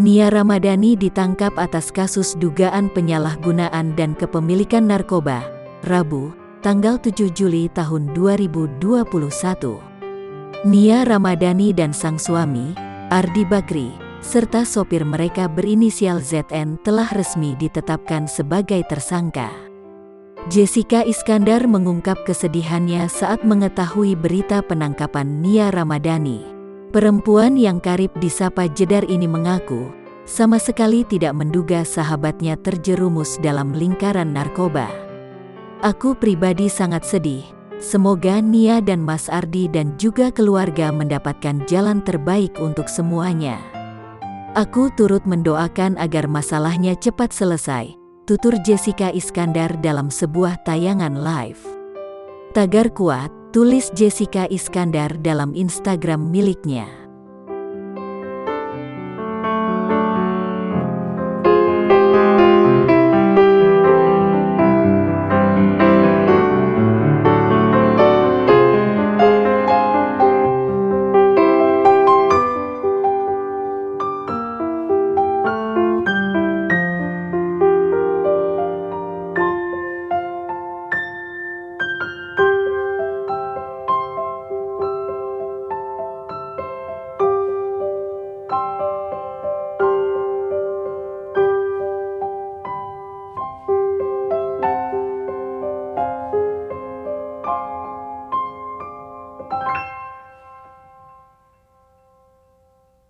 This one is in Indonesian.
Nia Ramadhani ditangkap atas kasus dugaan penyalahgunaan dan kepemilikan narkoba, Rabu, tanggal 7 Juli tahun 2021. Nia Ramadhani dan sang suami, Ardi Bakri, serta sopir mereka berinisial ZN telah resmi ditetapkan sebagai tersangka. Jessica Iskandar mengungkap kesedihannya saat mengetahui berita penangkapan Nia Ramadhani. Perempuan yang karib disapa Jedar ini mengaku, sama sekali tidak menduga sahabatnya terjerumus dalam lingkaran narkoba. Aku pribadi sangat sedih, semoga Nia dan Mas Ardi dan juga keluarga mendapatkan jalan terbaik untuk semuanya. Aku turut mendoakan agar masalahnya cepat selesai, tutur Jessica Iskandar dalam sebuah tayangan live. Tagar kuat, tulis Jessica Iskandar dalam Instagram miliknya.